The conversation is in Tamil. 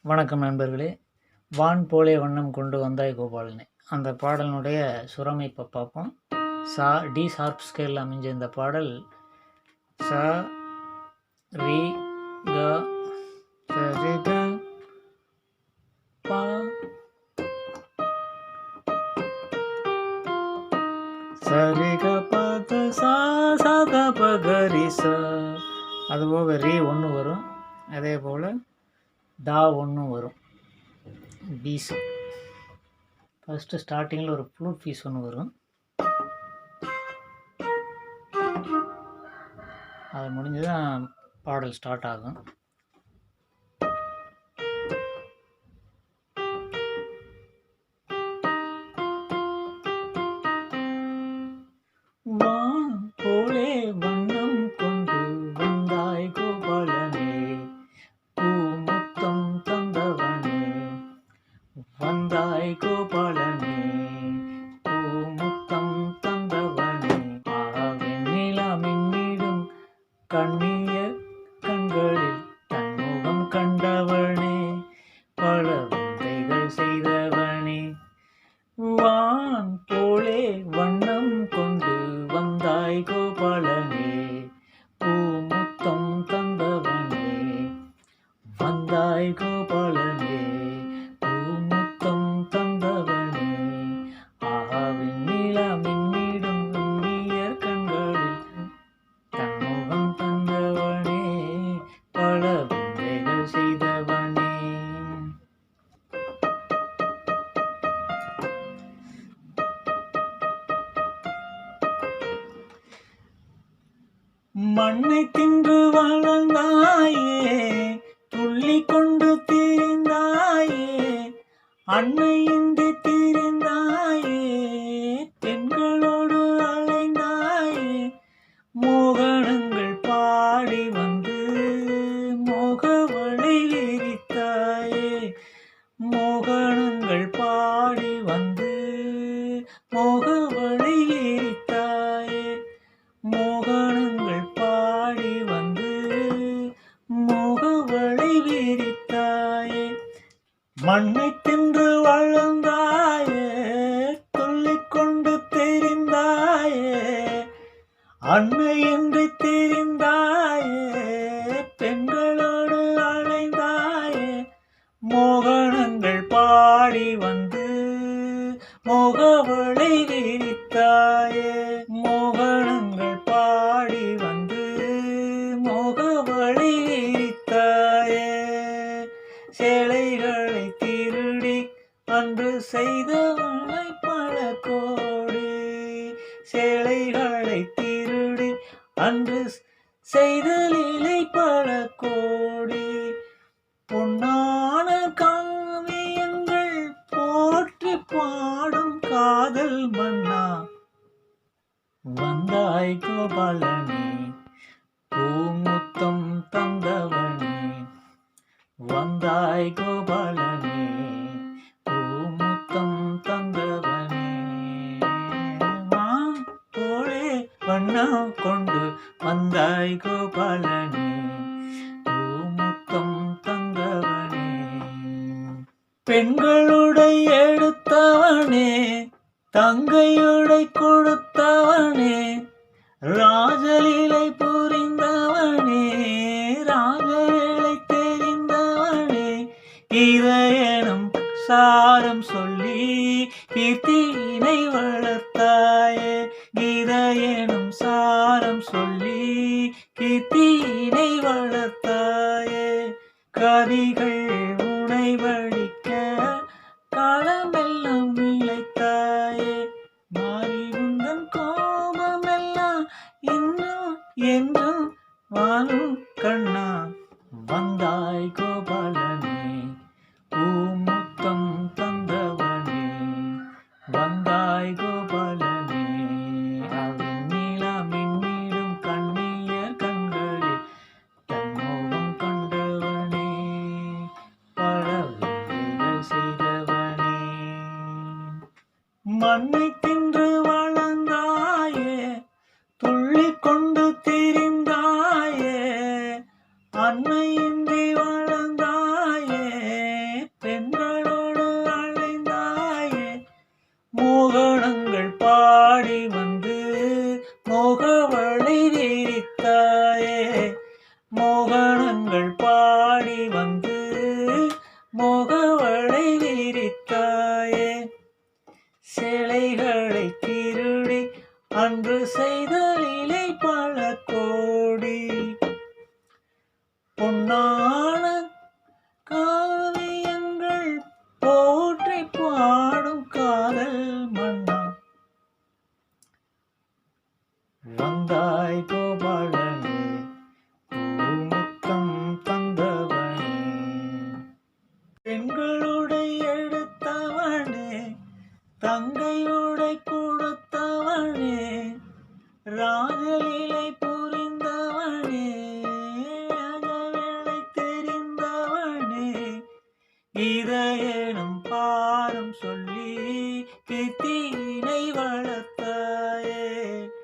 வணக்கம் நண்பர்களே. வான் போலே வண்ணம் கொண்டு வந்தாய் கோபாலனே அந்த பாடலினுடைய சுரமைப்பை பார்ப்போம். டி ஷார்ப் ஸ்கேலில் அமைஞ்ச இந்த பாடல் ச ரி க சரி க பா சரி க பத சா சத பகரி ச. அதுபோக ரீ ஒன்று வரும், அதே போல் தா ஒன்றும் வரும். பீஸ் ஃபஸ்ட்டு ஸ்டார்டிங்கில் ஒரு ஃப்ளூட் பீஸ் ஒன்று வரும், அது முடிஞ்சு தான் பாடல் ஸ்டார்ட் ஆகும். வான் போலே வண்ணம் கொண்டு வந்தாய் கோபாலனே, பூ முத்தம் தந்தவனே, வந்தாய் கோபாலனே, பூ முத்தம் தந்தவனே, வெண்ணிலா மின்னிடும் கண்ணிய கண்களில் தன்முகம் கண்டவனே, பல விந்தைகள் செய்தவனே, வான் போலே வண்ணம் கொண்டு வந்தாய் கோபாலனே, பூ முத்தம் தந்தவனே, வந்தாய் கோபாலனே, பூ முத்தம் தந்தவனே, வெண்ணிலா மின்னிடும் கண்ணியர் கண்களில் தன்முகம் தந்தவனே, பல விந்தைகள் செய்தவனே. மண்ணை தின்று வளர்ந்தாயே, துள்ளி கொண்டு திரிந்தாயே, அன்னையின்றி திரிந்தாயே, பெண்களோடு அலைந்தாயே, மோகனங்கள் பாடி வந்து மோகவளை விரித்தாயே, மோகனங்கள் பாடி வந்து மோகவளை விரித்தாயே, மோகனங்கள் பாடி வந்து மோகவளை விரித்தாயே, மண்ணை தின்று வளர்ந்தாயே, துள்ளிக் கொண்டு தெரிந்தாயே, அன்னையின்றி தெரிந்தாயே, பெண்களோடு அலைந்தாயே, மோகனங்கள் பாடி வந்து மோகவளை விரித்தாயே, மோகனங்கள் பாடி வந்து மோகவளை விரித்தாயே, சேலைகளை திருடி அன்று செய்தவளை பல கோடி, சேலைகளை திருடி அன்று செய்தலிலை பல கோடி, பொன்னான காவியங்கள் போற்றி பாடும் காதல் மன்னா, வந்தாய் கோபாலனே, பூமுத்தம் தந்தவனே, வந்தாய் கோபாலனே, பூமுத்தம் தந்தவனே, வான் போலே வண்ணம் கொண்டு வந்தாய் கோபாலனே, பூமுத்தம் தந்தவனே, பெண்களுடை எடுத்தவனே, தங்கையுடை கொடுத்தவனே, ராஜலீலை புரிந்தவனே, ராஜவேளை தெரிந்தவனே, இதயனும் சாரம் சொல்லி கீர்த்தியினை வளர்த்தாயே, இதயனும் சாரம் சொல்லி கீர்த்தியினை வளர்த்தாயே, கவிகள் உனை வழிக்க காலமெல்லாம் இழைத்தாயே, மாறி உந்தன் கோபமெல்லாம் இன்னும் என்றும் வாழும் கண்ணா, வந்தாய் கோபாலனே, பூமுத்தம் தந்தவனே, வந்தாய் கோபாலனே, பாடி வந்து மோகவளை விரித்தாயே. மோகனங்கள் பாடி வந்து மோகவளை விரித்தாயே. சிலைகளை திருடி அன்று செய்த லீலை பல கோடி. பொன்னான காவியங்கள் போற்றி பாடும் காதல் மன்னா. வந்தாய் கோபாலனே பூமுத்தம் தந்தவனே. பெண்களுடை எடுத்தவனே தங்கையுடை கொடுத்தவனே. ராஜலீலை புரிந்தவனே அகவேளை தெரிந்தவனே. இதயனும் பாரும் சொல்லி கீர்த்தி